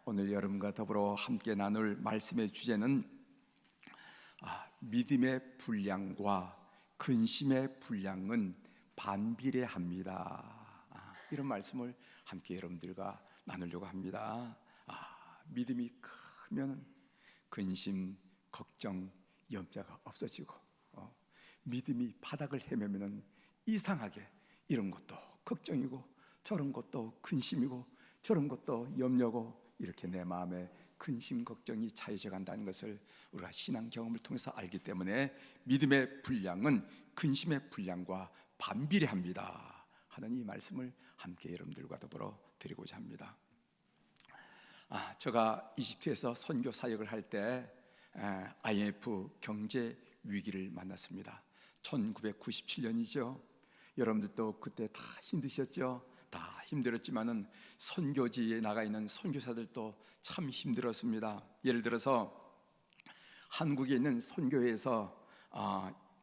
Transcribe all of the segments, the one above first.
오늘 여러분과 더불어 함께 나눌 말씀의 주제는 믿음의 분량과 근심의 분량은 반비례합니다. 이런 말씀을 함께 여러분들과 나누려고 합니다. 믿음이 크면 근심, 걱정, 염려가 없어지고 믿음이 바닥을 헤매면 이상하게 이런 것도 걱정이고 저런 것도 근심이고 저런 것도 염려고 이렇게 내 마음에 근심, 걱정이 차여져 간다는 것을 우리가 신앙 경험을 통해서 알기 때문에 믿음의 분량은 근심의 분량과 반비례합니다 하는 이 말씀을 함께 여러분들과 더불어 드리고자 합니다. 제가 이집트에서 선교 사역을 할 때 IMF 경제 위기를 만났습니다. 1997년이죠. 여러분들도 그때 다 힘드셨죠? 다 힘들었지만은 선교지에 나가 있는 선교사들도 참 힘들었습니다. 예를 들어서 한국에 있는 선교회에서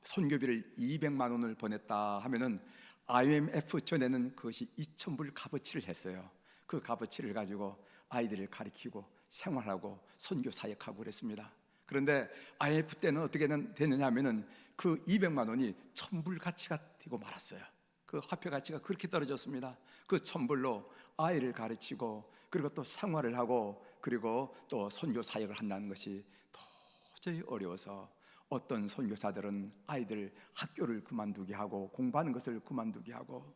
선교비를 200만 원을 보냈다 하면은 IMF 전에는 그것이 2,000불 값어치를 했어요. 그 값어치를 가지고 아이들을 가르치고 생활하고 선교 사역하고 그랬습니다. 그런데 IMF 때는 어떻게 됐느냐 하면은 그 200만 원이 1,000불 가치가 되고 말았어요. 그 화폐 가치가 그렇게 떨어졌습니다. 그 1,000불로 아이를 가르치고 그리고 또 생활을 하고 그리고 또 선교 사역을 한다는 것이 도저히 어려워서 어떤 선교사들은 아이들 학교를 그만두게 하고 공부하는 것을 그만두게 하고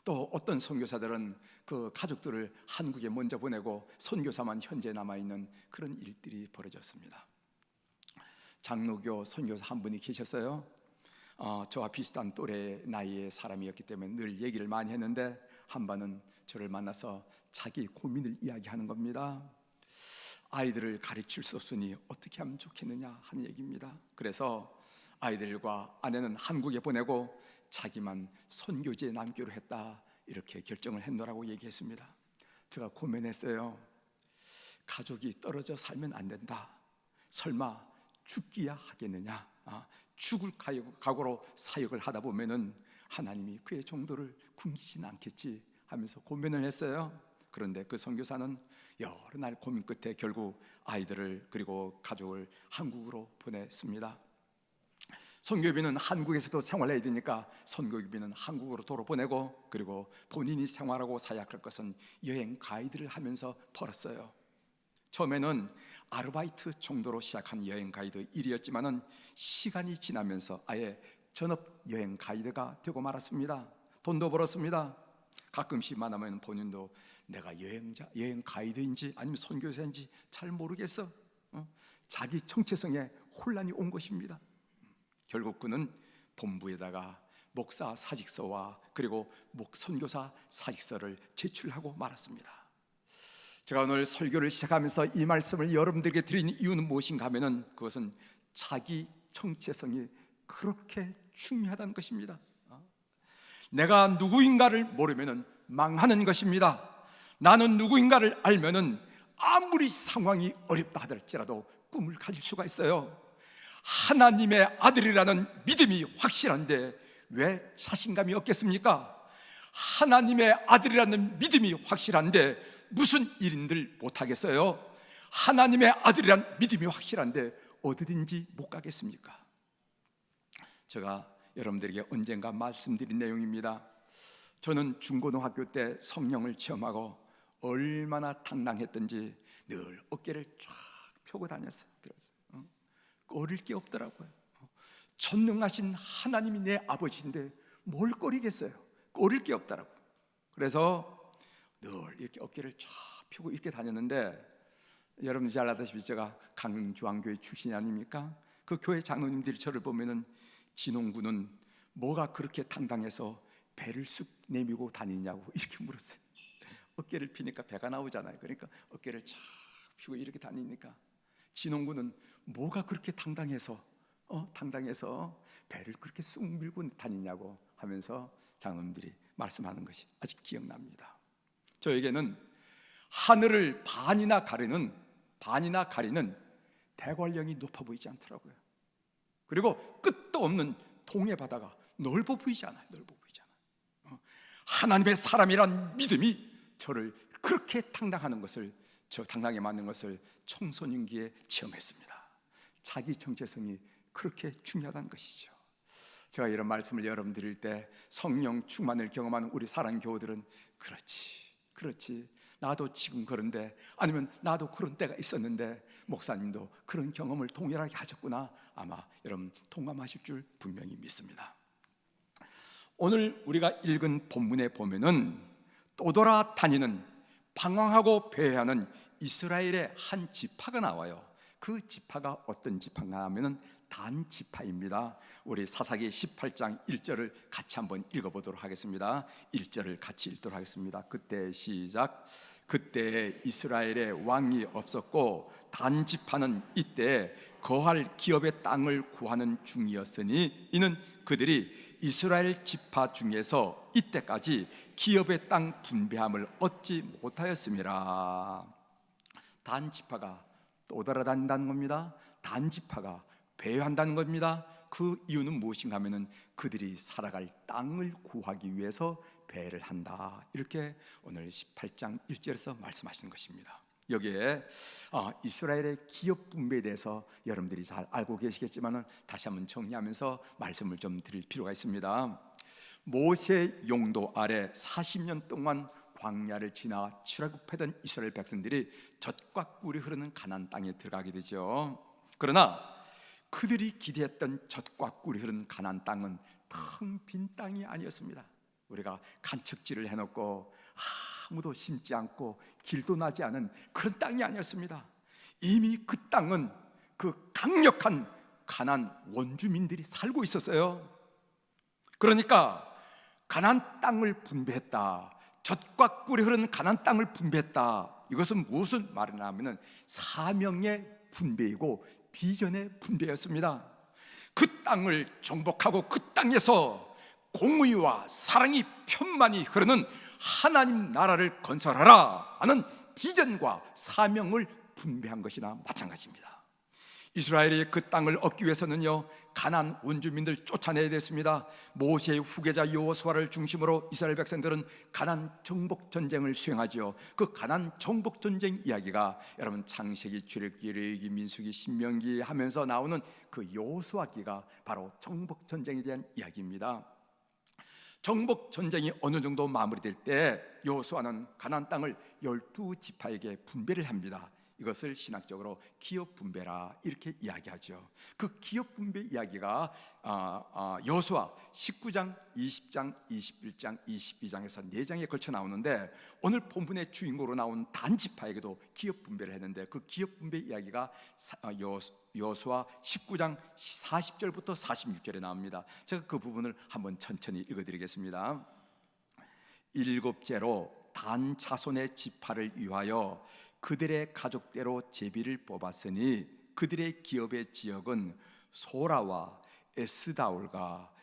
또 어떤 선교사들은 그 가족들을 한국에 먼저 보내고 선교사만 현재 남아있는 그런 일들이 벌어졌습니다. 장로교 선교사 한 분이 계셨어요. 저와 비슷한 또래 나이의 사람이었기 때문에 늘 얘기를 많이 했는데 한 번은 저를 만나서 자기 고민을 이야기하는 겁니다. 아이들을 가르칠 수 없으니 어떻게 하면 좋겠느냐 하는 얘기입니다. 그래서 아이들과 아내는 한국에 보내고 자기만 선교지에 남기로 했다 이렇게 결정을 했노라고 얘기했습니다. 제가 고민했어요. 가족이 떨어져 살면 안 된다. 설마 죽기야 하겠느냐? 죽을 각오로 사역을 하다 보면은 하나님이 그의 정도를 굶기진 않겠지 하면서 고민을 했어요. 그런데 그 선교사는 여러 날 고민 끝에 결국 아이들을 그리고 가족을 한국으로 보냈습니다. 선교비는 한국에서도 생활해야 되니까 선교비는 한국으로 도로 보내고 그리고 본인이 생활하고 사역할 것은 여행 가이드를 하면서 벌었어요. 처음에는 아르바이트 정도로 시작한 여행 가이드 일이었지만은 시간이 지나면서 아예 전업 여행 가이드가 되고 말았습니다. 돈도 벌었습니다. 가끔씩 만나면 본인도 내가 여행 가이드인지 아니면 선교사인지 잘 모르겠어. 자기 정체성에 혼란이 온 것입니다. 결국 그는 본부에다가 목사 사직서와 그리고 선교사 사직서를 제출하고 말았습니다. 제가 오늘 설교를 시작하면서 이 말씀을 여러분들에게 드린 이유는 무엇인가 하면은 그것은 자기 정체성이 그렇게 중요하다는 것입니다. 내가 누구인가를 모르면은 망하는 것입니다. 나는 누구인가를 알면은 아무리 상황이 어렵다 하더라도 꿈을 가질 수가 있어요. 하나님의 아들이라는 믿음이 확실한데 왜 자신감이 없겠습니까? 하나님의 아들이라는 믿음이 확실한데 무슨 일인들 못하겠어요? 하나님의 아들이란 믿음이 확실한데 어디든지 못 가겠습니까? 제가 여러분들에게 언젠가 말씀드린 내용입니다. 저는 중고등학교 때 성령을 체험하고 얼마나 당당했던지 늘 어깨를 쫙 펴고 다녔어요. 꺼릴 게 없더라고요. 전능하신 하나님이 내 아버지인데 뭘 꺼리겠어요? 꺼릴 게 없더라고요. 그래서 늘 이렇게 어깨를 쫙 펴고 이렇게 다녔는데 여러분이 잘 아다시피 제가 강릉주안교회 출신이 아닙니까? 그 교회 장로님들이 저를 보면은 진홍군은 뭐가 그렇게 당당해서 배를 쑥 내밀고 다니냐고 이렇게 물었어요. 어깨를 피니까 배가 나오잖아요. 그러니까 어깨를 쫙 펴고 이렇게 다니니까 진홍군은 뭐가 그렇게 당당해서 배를 그렇게 쑥 밀고 다니냐고 하면서 장로님들이 말씀하는 것이 아직 기억납니다. 저에게는 하늘을 반이나 가리는 대관령이 높아 보이지 않더라고요. 그리고 끝도 없는 동해 바다가 넓어 보이지 않아요. 하나님의 사람이란 믿음이 저를 그렇게 당당하는 것을 저 당나귀 맞는 것을 청소년기에 체험했습니다. 자기 정체성이 그렇게 중요하다는 것이죠. 제가 이런 말씀을 여러분 드릴 때 성령 충만을 경험하는 우리 사랑 교우들은 그렇지 나도 지금 그런데, 아니면 나도 그런 때가 있었는데 목사님도 그런 경험을 동일하게 하셨구나, 아마 여러분 동감하실 줄 분명히 믿습니다. 오늘 우리가 읽은 본문에 보면은 떠돌아다니는, 방황하고 배회하는 이스라엘의 한 지파가 나와요. 그 지파가 어떤 지파인가 하면은 단 지파입니다. 우리 사사기 18장 1절을 같이 한번 읽어보도록 하겠습니다. 1절을 같이 읽도록 하겠습니다. 그때 시작. 그때 이스라엘에 왕이 없었고 단 지파는 이때 거할 기업의 땅을 구하는 중이었으니 이는 그들이 이스라엘 지파 중에서 이때까지 기업의 땅 분배함을 얻지 못하였습니다. 단 지파가 떠돌아다닌다는 겁니다. 단 지파가 배회한다는 겁니다. 그 이유는 무엇인가 하면은 그들이 살아갈 땅을 구하기 위해서 배회를 한다, 이렇게 오늘 18장 1절에서 말씀하시는 것입니다. 여기에 이스라엘의 기업 분배에 대해서 여러분들이 잘 알고 계시겠지만 다시 한번 정리하면서 말씀을 좀 드릴 필요가 있습니다. 모세 용도 아래 40년 동안 광야를 지나 출애굽하던 이스라엘 백성들이 젖과 꿀이 흐르는 가나안 땅에 들어가게 되죠. 그러나 그들이 기대했던 젖과 꿀이 흐르는 가나안 땅은 텅 빈 땅이 아니었습니다. 우리가 간척지를 해놓고 아무도 심지 않고 길도 나지 않은 그런 땅이 아니었습니다. 이미 그 땅은 그 강력한 가나안 원주민들이 살고 있었어요. 그러니까 가나안 땅을 분배했다, 젖과 꿀이 흐르는 가나안 땅을 분배했다, 이것은 무슨 말이냐 하면 사명의 분배이고 비전의 분배였습니다. 그 땅을 정복하고 그 땅에서 공의와 사랑이 편만히 흐르는 하나님 나라를 건설하라 하는 비전과 사명을 분배한 것이나 마찬가지입니다. 이스라엘이 그 땅을 얻기 위해서는요, 가나안 원주민들 쫓아내야 됐습니다. 모세의 후계자 여호수아를 중심으로 이스라엘 백성들은 가나안 정복 전쟁을 수행하죠. 그 가나안 정복 전쟁 이야기가 여러분 창세기, 출애굽기, 레위기, 민수기, 신명기 하면서 나오는 그 여호수아기가 바로 정복 전쟁에 대한 이야기입니다. 정복 전쟁이 어느 정도 마무리될 때 여호수아는 가나안 땅을 12지파에게 분배를 합니다. 이것을 신학적으로 기업 분배라 이렇게 이야기하죠. 그 기업 분배 이야기가 여호수아 19장, 20장, 21장, 22장에서 4장에 걸쳐 나오는데 오늘 본문의 주인공으로 나온 단 지파에게도 기업 분배를 했는데 그 기업 분배 이야기가 여호수아 19장 40절부터 46절에 나옵니다. 제가 그 부분을 한번 천천히 읽어드리겠습니다. 일곱째로 단 자손의 지파를 위하여 그들의 가족대로 제비를 뽑았으니 그들의 기업의 지역은 소라와 에스다올과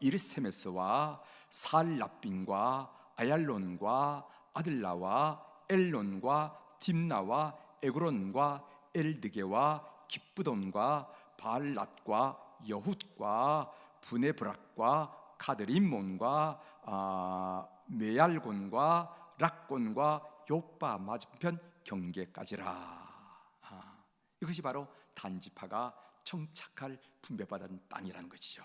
이르세메스와 살라빈과 아얄론과 아들라와 엘론과 딥나와 에그론과 엘드게와 기브돈과 바알랏과 여훗과 브네브락과 가드림몬과 메얄곤과 락곤과 요빠 맞은편 경계까지라. 이것이 바로 단지파가 정착할 분배받은 땅이라는 것이죠.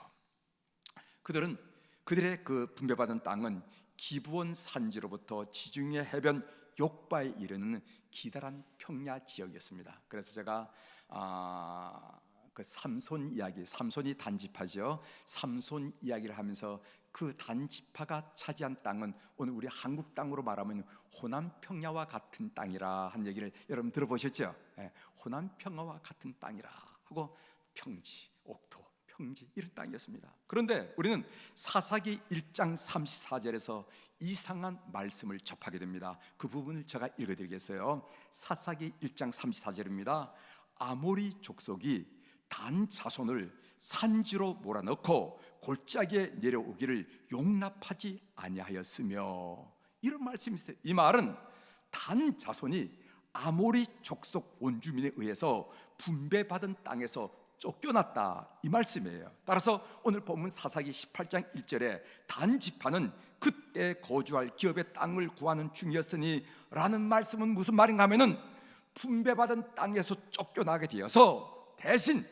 그들의 그 분배받은 땅은 기브온 산지로부터 지중해 해변 욕바에 이르는 기다란 평야 지역이었습니다. 그래서 제가 그 삼손 이야기, 삼손이 단지파죠. 삼손 이야기를 하면서 그 단지파가 차지한 땅은 오늘 우리 한국 땅으로 말하면 호남 평야와 같은 땅이라 한 얘기를 여러분 들어보셨죠? 호남 평야와 같은 땅이라 하고 평지, 옥토, 평지 이런 땅이었습니다. 그런데 우리는 사사기 1장 34절에서 이상한 말씀을 접하게 됩니다. 그 부분을 제가 읽어드리겠어요. 사사기 1장 34절입니다. 아모리 족속이 단 자손을 산지로 몰아넣고 골짜기에 내려오기를 용납하지 아니하였으며, 이런 말씀이 있어요. 이 말은 단 자손이 아모리 족속 원주민에 의해서 분배받은 땅에서 쫓겨났다, 이 말씀이에요. 따라서 오늘 본문 사사기 18장 1절에 단 지파는 그때 거주할 기업의 땅을 구하는 중이었으니 라는 말씀은 무슨 말인가 하면은 분배받은 땅에서 쫓겨나게 되어서 대신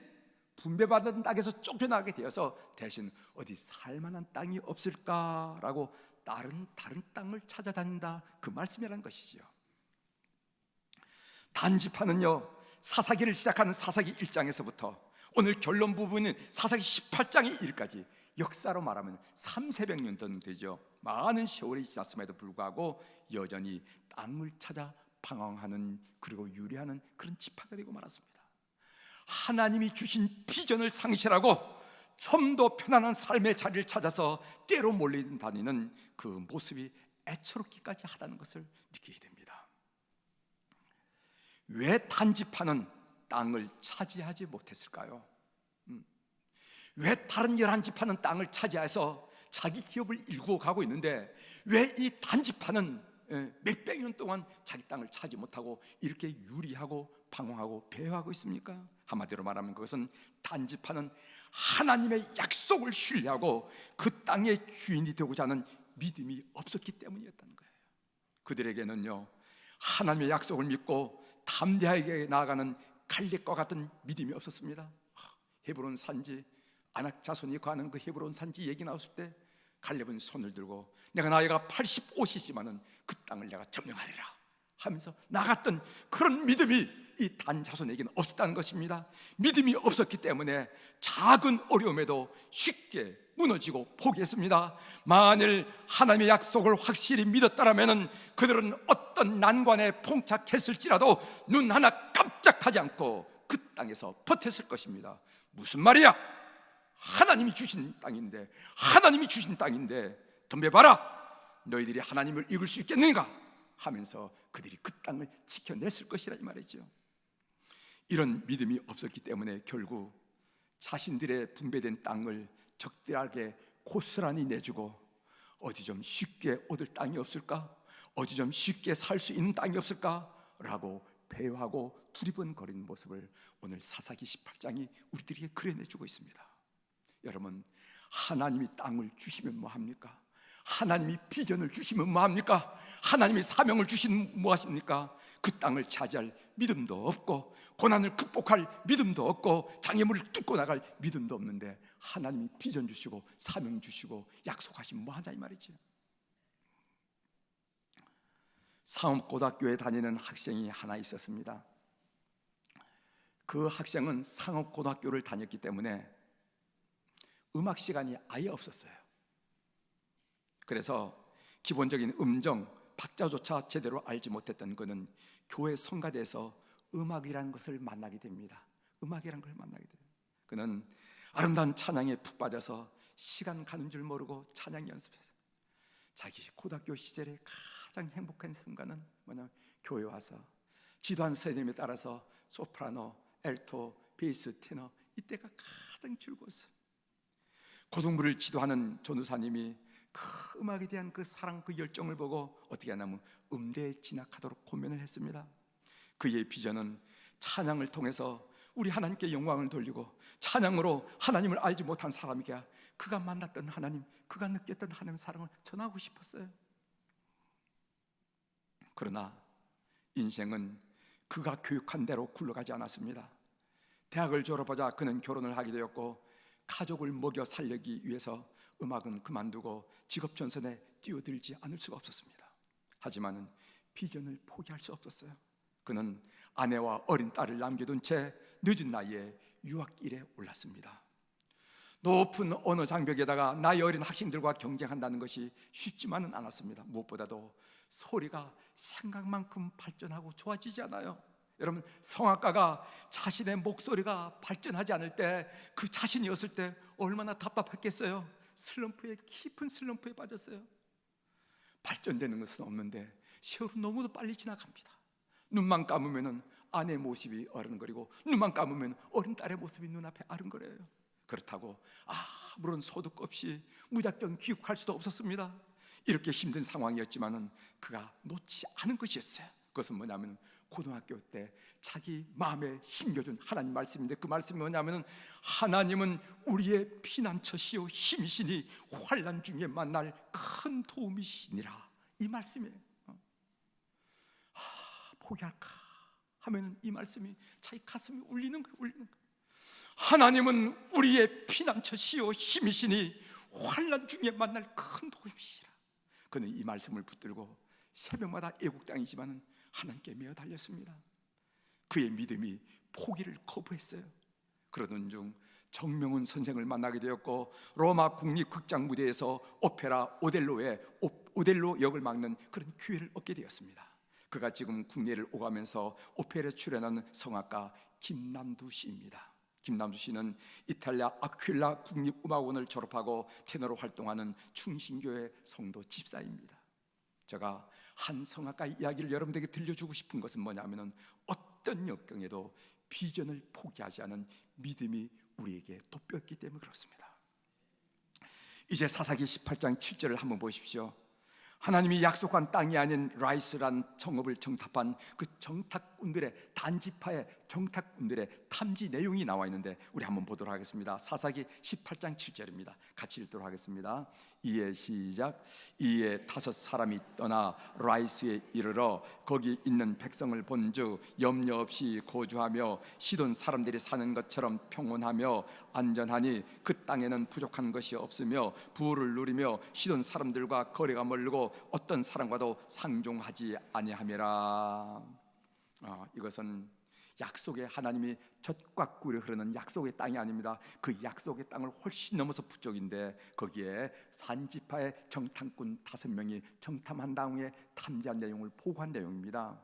분배받은 땅에서 쫓겨나게 되어서 대신 어디 살만한 땅이 없을까라고 다른 땅을 찾아다닌다, 그 말씀이라는 것이죠. 단지파는요, 사사기를 시작하는 사사기 1장에서부터 오늘 결론 부분인 사사기 18장의 일까지 역사로 말하면 3,400년 전 되죠. 많은 세월이 지났음에도 불구하고 여전히 땅을 찾아 방황하는, 그리고 유리하는 그런 지파가 되고 말았습니다. 하나님이 주신 비전을 상실하고 좀 더 편안한 삶의 자리를 찾아서 때로 몰려다니는 그 모습이 애처롭기까지 하다는 것을 느끼게 됩니다. 왜 단지파는 땅을 차지하지 못했을까요? 왜 다른 11지파는 땅을 차지해서 자기 기업을 일구어 가고 있는데 왜 이 단지파는 몇백 년 동안 자기 땅을 차지 못하고 이렇게 유리하고 방황하고 배회하고 있습니까? 한마디로 말하면 그것은 단지파는 하나님의 약속을 신뢰하고 그 땅의 주인이 되고자 하는 믿음이 없었기 때문이었다는 거예요. 그들에게는요, 하나님의 약속을 믿고 담대하게 나아가는 갈렙과 같은 믿음이 없었습니다. 헤브론 산지, 아낙 자손이 가는 그 헤브론 산지 얘기 나왔을 때 갈렙은 손을 들고 내가 나이가 85이지만은 그 땅을 내가 점령하리라 하면서 나갔던 그런 믿음이 이 단 자손에게는 없었다는 것입니다. 믿음이 없었기 때문에 작은 어려움에도 쉽게 무너지고 포기했습니다. 만일 하나님의 약속을 확실히 믿었다면 그들은 어떤 난관에 봉착했을지라도 눈 하나 깜짝하지 않고 그 땅에서 버텼을 것입니다. 무슨 말이야? 하나님이 주신 땅인데, 하나님이 주신 땅인데 덤벼봐라, 너희들이 하나님을 이길 수 있겠는가 하면서 그들이 그 땅을 지켜냈을 것이라 이 말이죠. 이런 믿음이 없었기 때문에 결국 자신들의 분배된 땅을 적들에게 고스란히 내주고 어디 좀 쉽게 얻을 땅이 없을까? 어디 좀 쉽게 살 수 있는 땅이 없을까? 라고 배회하고 두리번거리는 모습을 오늘 사사기 18장이 우리들에게 그려내주고 있습니다. 여러분, 하나님이 땅을 주시면 뭐합니까? 하나님이 비전을 주시면 뭐합니까? 하나님이 사명을 주시면 뭐하십니까? 그 땅을 차지할 믿음도 없고 고난을 극복할 믿음도 없고 장애물을 뚫고 나갈 믿음도 없는데 하나님이 비전 주시고 사명 주시고 약속하시면 뭐하냐 이 말이죠. 상업고등학교에 다니는 학생이 하나 있었습니다. 그 학생은 상업고등학교를 다녔기 때문에 음악 시간이 아예 없었어요. 그래서 기본적인 음정, 박자조차 제대로 알지 못했던 그는 교회 성가대에서 음악이라는 것을 만나게 됩니다. 음악이라는 걸 만나게 돼요. 그는 아름다운 찬양에 푹 빠져서 시간 가는 줄 모르고 찬양 연습했어요. 자기 고등학교 시절에 가장 행복한 순간은 뭐냐면 교회 와서 지도한 선생님에 따라서 소프라노, 엘토, 베이스, 테너, 이때가 가장 즐거웠어요. 고등부를 지도하는 전우사님이 그 음악에 대한 그 사랑, 그 열정을 보고 어떻게 하냐면 음대에 진학하도록 고면을 했습니다. 그의 비전은 찬양을 통해서 우리 하나님께 영광을 돌리고 찬양으로 하나님을 알지 못한 사람에게 그가 만났던 하나님, 그가 느꼈던 하나님의 사랑을 전하고 싶었어요. 그러나 인생은 그가 교육한 대로 굴러가지 않았습니다. 대학을 졸업하자 그는 결혼을 하게 되었고 가족을 먹여 살리기 위해서 음악은 그만두고 직업 전선에 뛰어들지 않을 수가 없었습니다. 하지만 비전을 포기할 수 없었어요. 그는 아내와 어린 딸을 남겨둔 채 늦은 나이에 유학길에 올랐습니다. 높은 언어 장벽에다가 나이 어린 학생들과 경쟁한다는 것이 쉽지만은 않았습니다. 무엇보다도 소리가 생각만큼 발전하고 좋아지지 않아요. 여러분, 성악가가 자신의 목소리가 발전하지 않을 때 그 자신이었을 때 얼마나 답답했겠어요. 슬럼프에, 깊은 슬럼프에 빠졌어요. 발전되는 것은 없는데 세월은 너무도 빨리 지나갑니다. 눈만 감으면 아내 모습이 어른거리고 눈만 감으면 어린 딸의 모습이 눈앞에 아른거려요. 그렇다고 아무런 소득 없이 무작정 귀국할 수도 없었습니다. 이렇게 힘든 상황이었지만은 그가 놓지 않은 것이었어요. 그것은 뭐냐면 고등학교 때 자기 마음에 심겨준 하나님 말씀인데, 그 말씀이 뭐냐면은 하나님은 우리의 피난처시요 힘이시니 환난 중에 만날 큰 도움이시니라, 이 말씀이에요. 포기할까 하면 이 말씀이 자기 가슴이 울리는 거예요. 하나님은 우리의 피난처시요 힘이시니 환난 중에 만날 큰 도움이시라. 그는 이 말씀을 붙들고 새벽마다 애국 땅이지만 하나님께 매어 달렸습니다. 그의 믿음이 포기를 거부했어요. 그러던 중 정명훈 선생을 만나게 되었고, 로마 국립극장 무대에서 오페라 오델로 역을 맡는 그런 기회를 얻게 되었습니다. 그가 지금 국내를 오가면서 오페라에 출연하는 성악가 김남두 씨입니다. 김남두 씨는 이탈리아 아퀴라 국립음악원을 졸업하고 테너로 활동하는 충신교회 성도 집사입니다. 제가 한 성악가 이야기를 여러분들에게 들려주고 싶은 것은 뭐냐면은, 어떤 역경에도 비전을 포기하지 않은 믿음이 우리에게 돋보였기 때문에 그렇습니다. 이제 사사기 18장 7절을 한번 보십시오. 하나님이 약속한 땅이 아닌 라이스란 정읍을 정탐한 그 정탐꾼들의, 단지파의 정탐꾼들의 탐지 내용이 나와 있는데 우리 한번 보도록 하겠습니다. 사사기 18장 7절입니다. 같이 읽도록 하겠습니다. 이에 시작. 이에 5사람이 떠나 라이스에 이르러 거기 있는 백성을 본즉 염려 없이 거주하며 시돈 사람들이 사는 것처럼 평온하며 안전하니 그 땅에는 부족한 것이 없으며 부를 누리며 시돈 사람들과 거리가 멀고 어떤 사람과도 상종하지 아니하미라. 이것은 약속의 하나님이 젖과 꿀이 흐르는 약속의 땅이 아닙니다. 그 약속의 땅을 훨씬 넘어서 북쪽인데, 거기에 산지파의 정탐꾼 5명이 정탐한 다음에 탐지한 내용을 보고한 내용입니다.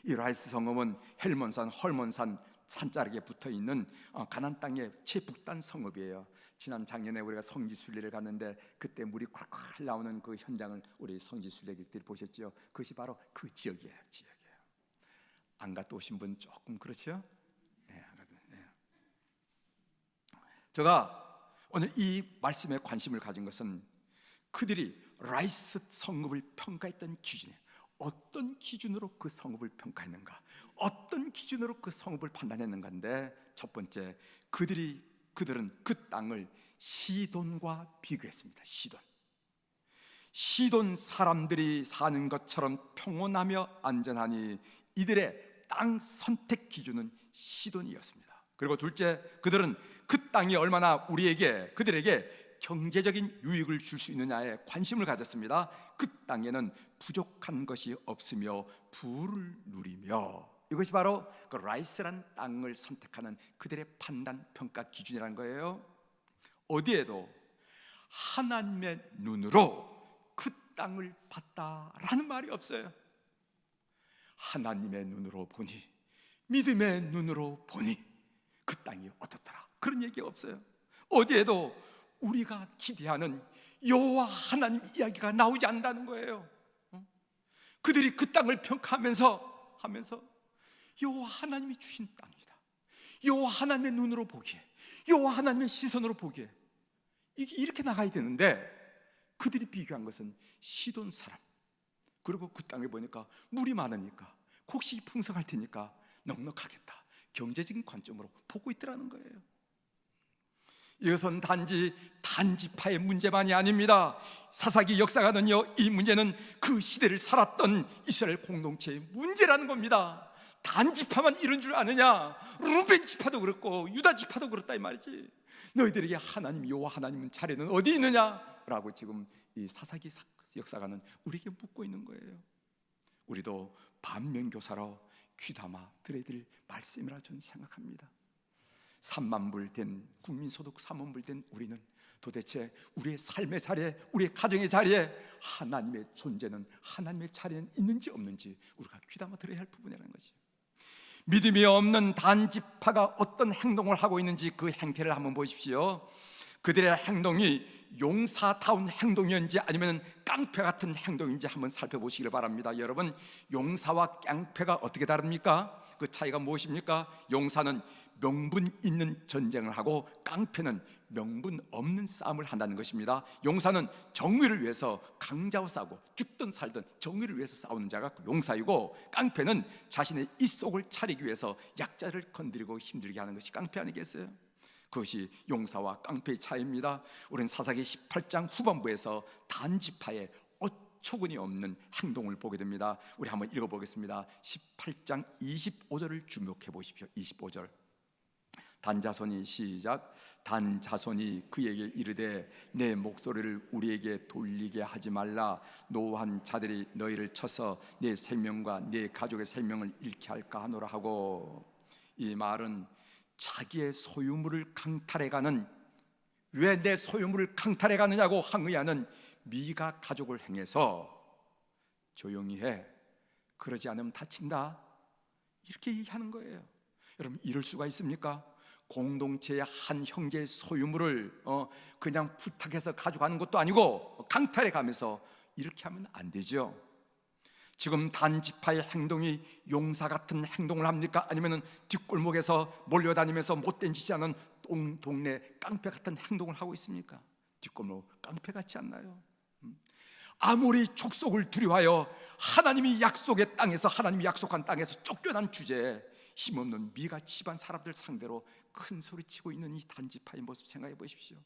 이 라이스 성읍은 헬몬산, 헐몬산 산자락에 붙어있는 가나안 땅의 최북단 성읍이에요. 지난 작년에 우리가 성지순례를 갔는데 그때 물이 콸콸 나오는 그 현장을 우리 성지순례객들이 보셨죠? 그것이 바로 그 지역이에요. 안 갔다 오신 분 조금 그렇죠? 네, 제가 오늘 이 말씀에 관심을 가진 것은 그들이 라이스 성읍을 평가했던 기준이에요. 어떤 기준으로 그 성읍을 평가했는가, 어떤 기준으로 그 성읍을 판단했는가인데, 첫 번째, 그들은 그 땅을 시돈과 비교했습니다. 시돈 사람들이 사는 것처럼 평온하며 안전하니 이들의 땅 선택 기준은 시돈이었습니다. 그리고 둘째, 그들은 그 땅이 얼마나 그들에게 경제적인 유익을 줄 수 있느냐에 관심을 가졌습니다. 그 땅에는 부족한 것이 없으며 부를 누리며, 이것이 바로 그 라이스란 땅을 선택하는 그들의 판단 평가 기준이라는 거예요. 어디에도 하나님의 눈으로 그 땅을 봤다라는 말이 없어요. 하나님의 눈으로 보니, 믿음의 눈으로 보니 그 땅이 어떻더라, 그런 얘기가 없어요. 어디에도 우리가 기대하는 여호와 하나님 이야기가 나오지 않는다는 거예요. 그들이 그 땅을 평가하면서 여호와 하나님이 주신 땅이다, 여호와 하나님의 눈으로 보기에, 여호와 하나님의 시선으로 보기에 이게 이렇게 나가야 되는데, 그들이 비교한 것은 시돈 사람, 그리고 그 땅에 보니까 물이 많으니까, 곡식이 풍성할 테니까 넉넉하겠다, 경제적인 관점으로 보고 있더라는 거예요. 이것은 단지파의 문제만이 아닙니다. 사사기 역사가는요, 이 문제는 그 시대를 살았던 이스라엘 공동체의 문제라는 겁니다. 단지파만 이런 줄 아느냐? 루벤 지파도 그렇고 유다 지파도 그렇다 이 말이지. 너희들에게 하나님, 여호와 하나님은 자리는 어디 있느냐? 라고 지금 이 사사기 역사가는 우리에게 묻고 있는 거예요. 우리도 반면교사로 귀담아 들어야 될 말씀이라 저는 생각합니다. 3만 불 된 국민소득 3만 불 된 우리는 도대체 우리의 삶의 자리에, 우리의 가정의 자리에 하나님의 존재는, 하나님의 자리는 있는지 없는지 우리가 귀담아 들어야 할 부분이라는 거지. 믿음이 없는 단지파가 어떤 행동을 하고 있는지 그 행태를 한번 보십시오. 그들의 행동이 용사다운 행동이었는지 아니면 깡패 같은 행동인지 한번 살펴보시길 바랍니다. 여러분, 용사와 깡패가 어떻게 다릅니까? 그 차이가 무엇입니까? 용사는 명분 있는 전쟁을 하고 깡패는 명분 없는 싸움을 한다는 것입니다. 용사는 정의를 위해서 강자와 싸우고 죽든 살든 정의를 위해서 싸우는 자가 용사이고, 깡패는 자신의 입속을 차리기 위해서 약자를 건드리고 힘들게 하는 것이 깡패 아니겠어요? 그것이 용사와 깡패의 차이입니다. 우리는 사사기 18장 후반부에서 단지파의 어처구니 없는 행동을 보게 됩니다. 우리 한번 읽어보겠습니다. 18장 25절을 주목해 보십시오. 25절. 단자손이 시작. 단자손이 그에게 이르되 내 목소리를 우리에게 돌리게 하지 말라. 노한 자들이 너희를 쳐서 내 생명과 내 가족의 생명을 잃게 할까 하노라 하고, 이 말은 자기의 소유물을 강탈해가는, 왜 내 소유물을 강탈해가느냐고 항의하는 미가 가족을 행해서 조용히 해, 그러지 않으면 다친다, 이렇게 얘기하는 거예요. 여러분, 이럴 수가 있습니까? 공동체의 한 형제의 소유물을 그냥 부탁해서 가져가는 것도 아니고 강탈해 가면서 이렇게 하면 안 되죠. 지금 단지파의 행동이 용사 같은 행동을 합니까? 아니면 뒷골목에서 몰려다니면서 못된 짓이 하는 동네 깡패 같은 행동을 하고 있습니까? 뒷골목 깡패 같지 않나요? 아무리 족속을 두려워하여 하나님이 약속의 땅에서, 하나님이 약속한 땅에서 쫓겨난 주제에 힘없는 미가 집안 사람들 상대로 큰 소리치고 있는 이 단지파의 모습 생각해 보십시오.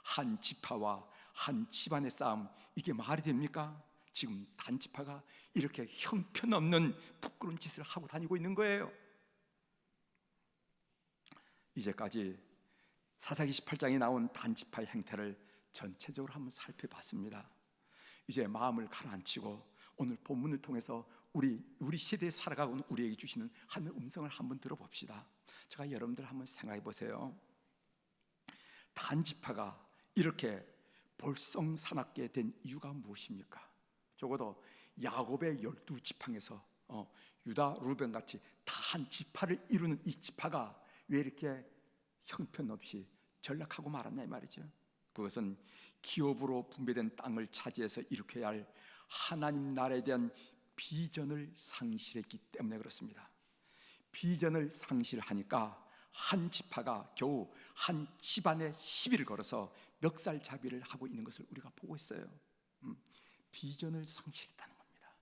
한 지파와 한 집안의 싸움, 이게 말이 됩니까? 지금 단지파가 이렇게 형편없는 부끄러운 짓을 하고 다니고 있는 거예요. 이제까지 사사기 18장에 나온 단지파의 행태를 전체적으로 한번 살펴봤습니다. 이제 마음을 가라앉히고 오늘 본문을 통해서 우리 시대에 살아가고 있는 우리에게 주시는 하나님의 음성을 한번 들어봅시다. 제가 여러분들 한번 생각해 보세요. 단지파가 이렇게 볼썽사납게 된 이유가 무엇입니까? 적어도 야곱의 12지팡에서 유다, 루벤 같이 다 한 지파를 이루는 이 지파가 왜 이렇게 형편없이 전락하고 말았냐 이 말이죠. 그것은 기업으로 분배된 땅을 차지해서 일으켜야 할 하나님 나라에 대한 비전을 상실했기 때문에 그렇습니다. 비전을 상실하니까 한 지파가 겨우 한 집안에 시비를 걸어서 멱살잡이를 하고 있는 것을 우리가 보고 있어요. 비전을 상실했다는 겁니다.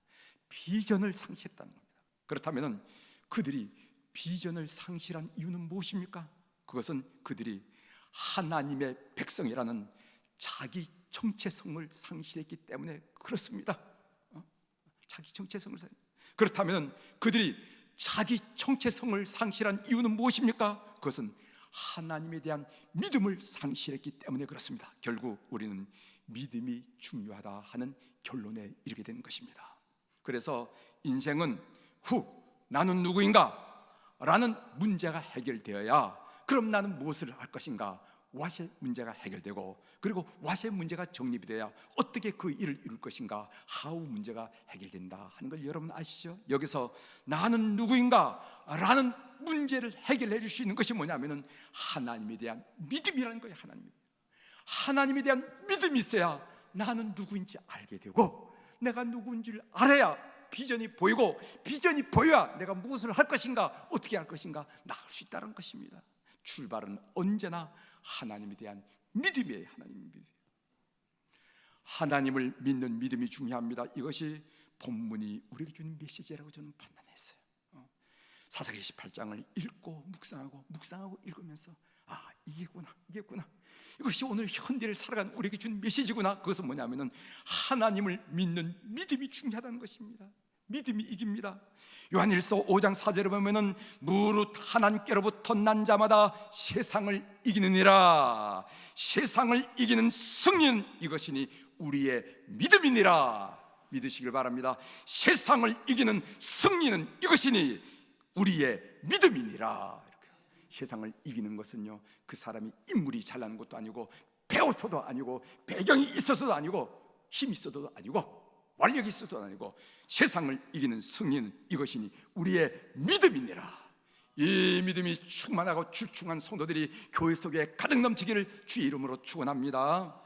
비전을 상실했다는 겁니다. 그렇다면 그들이 비전을 상실한 이유는 무엇입니까? 그것은 그들이 하나님의 백성이라는 자기 정체성을 상실했기 때문에 그렇습니다. 자기 정체성을 그렇다면 그들이 자기 정체성을 상실한 이유는 무엇입니까? 그것은 하나님에 대한 믿음을 상실했기 때문에 그렇습니다. 결국 우리는 믿음이 중요하다 하는 결론에 이르게 되는 것입니다. 그래서 인생은 나는 누구인가? 라는 문제가 해결되어야 그럼 나는 무엇을 할 것인가? what의 문제가 해결되고, 그리고 what의 문제가 정립이 돼야 어떻게 그 일을 이룰 것인가? how 문제가 해결된다 하는 걸 여러분 아시죠? 여기서 나는 누구인가? 라는 문제를 해결해 줄 수 있는 것이 뭐냐면은 하나님에 대한 믿음이라는 거예요. 하나님에 대한 믿음이 있어야 나는 누구인지 알게 되고, 내가 누구인지를 알아야 비전이 보이고, 비전이 보여야 내가 무엇을 할 것인가, 어떻게 할 것인가 나갈 수 있다는 것입니다. 출발은 언제나 하나님에 대한 믿음이에요. 하나님을 믿는 믿음이 중요합니다. 이것이 본문이 우리에게 주는 메시지라고 저는 판단했어요. 사사기 18장을 읽고 묵상하고 읽으면서 이게구나. 이것이 오늘 현대를 살아가는 우리에게 준 메시지구나. 그것은 뭐냐면은 하나님을 믿는 믿음이 중요하다는 것입니다. 믿음이 이깁니다. 요한일서 5장 4절에 보면은 무릇 하나님께로부터 난 자마다 세상을 이기느니라. 세상을 이기는 승리는 이것이니 우리의 믿음이니라. 믿으시길 바랍니다. 세상을 이기는 승리는 이것이니 우리의 믿음이니라. 이렇게. 세상을 이기는 것은요, 그 사람이 인물이 잘나는 것도 아니고, 배워서도 아니고, 배경이 있어서도 아니고, 힘이 있어도 아니고, 완력이 있어도 아니고, 세상을 이기는 승리는 이것이니 우리의 믿음이니라. 이 믿음이 충만하고 출중한 성도들이 교회 속에 가득 넘치기를 주의 이름으로 축원합니다.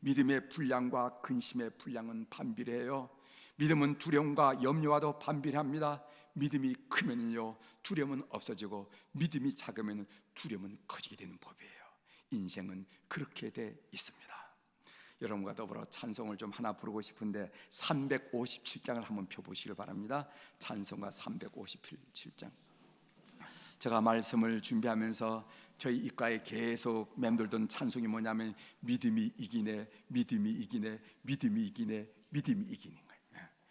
믿음의 분량과 근심의 분량은 반비례해요. 믿음은 두려움과 염려와도 반비례합니다. 믿음이 크면요 두려움은 없어지고, 믿음이 작으면 두려움은 커지게 되는 법이에요. 인생은 그렇게 돼 있습니다. 여러분과 더불어 찬송을 좀 하나 부르고 싶은데 357장을 한번 펴보시길 바랍니다. 찬송가 357장. 제가 말씀을 준비하면서 저희 입가에 계속 맴돌던 찬송이 뭐냐면 믿음이 이기네, 믿음이 이기네, 믿음이 이기네, 믿음이 이기는 거예요.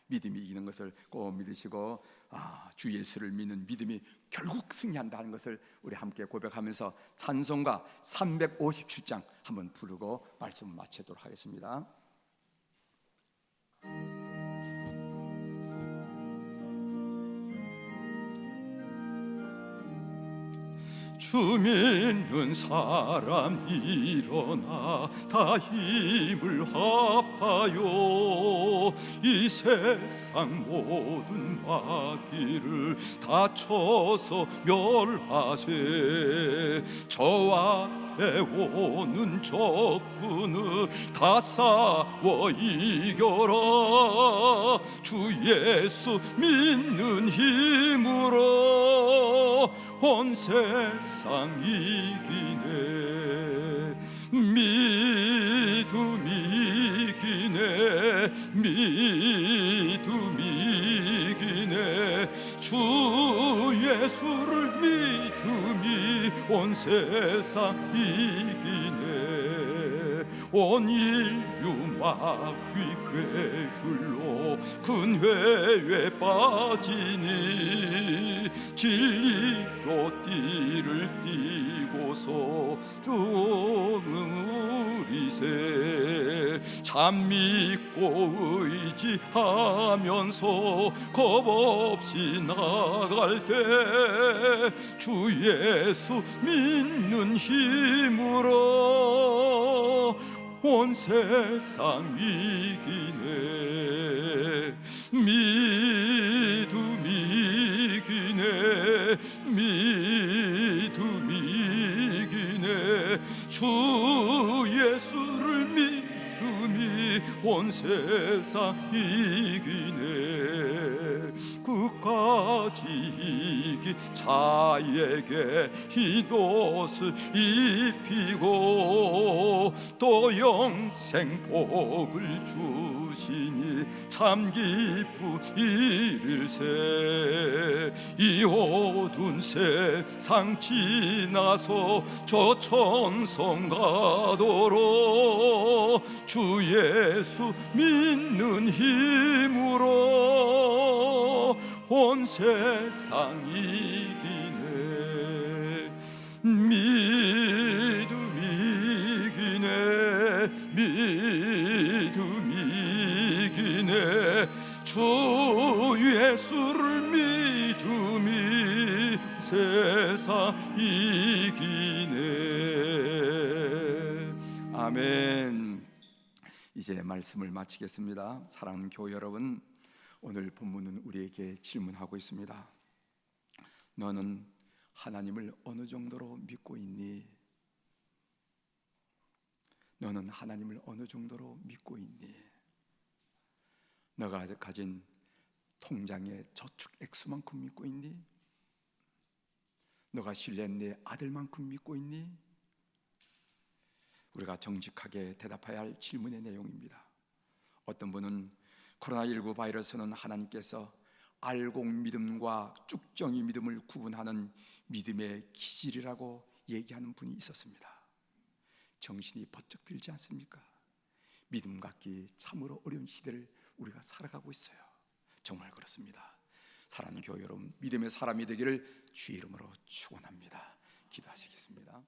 믿음이 이기는 것을 꼭 믿으시고, 주 예수를 믿는 믿음이 결국 승리한다는 것을 우리 함께 고백하면서 찬송가 357장 한번 부르고 말씀을 마치도록 하겠습니다. 주 믿는 사람 일어나 다 힘을 합하여 이 세상 모든 마귀를 다 쳐서 멸하세. 저와 오는 적군을 다 싸워 이겨라. 주 예수 믿는 힘으로 온 세상 이기네. 믿음이 이기네, 믿음이 이기네. 주 예수를 믿음이 온 세상 이기네. 온 인류 마귀 괴율로 근회에 빠지니 진리로 띠를 띠고서 쭈무리세. 참 믿고 의지하면서 겁없이 나갈 때 주 예수 믿는 힘으로 온 세상 이기네. 믿음이 이기네, 믿음이 이기네. 주 예수를 믿음이 온 세상 이기네. 끝까지 이기 자에게 흰옷을 입히고 또 영생 복을 주시니 참 기쁜 일일세. 이 어두운 세상 지나서 저 천성 가도록 주 예수 믿는 힘으로 온 세상 이기네. 믿음이 이기네, 믿음이 이기네. 주 예수를 믿음이 세상 이기네. 아멘. 이제 말씀을 마치겠습니다. 사랑하는 교회 여러분, 오늘 본문은 우리에게 질문하고 있습니다. 너는 하나님을 어느 정도로 믿고 있니? 너는 하나님을 어느 정도로 믿고 있니? 너가 가진 통장의 저축 액수만큼 믿고 있니? 너가 신뢰한 네 아들만큼 믿고 있니? 우리가 정직하게 대답해야 할 질문의 내용입니다. 어떤 분은 코로나19 바이러스는 하나님께서 알공 믿음과 쭉정이 믿음을 구분하는 믿음의 기질이라고 얘기하는 분이 있었습니다. 정신이 번쩍 들지 않습니까? 믿음 갖기 참으로 어려운 시대를 우리가 살아가고 있어요. 정말 그렇습니다. 사랑하는 교회 여러분, 믿음의 사람이 되기를 주의 이름으로 축원합니다. 기도하시겠습니다.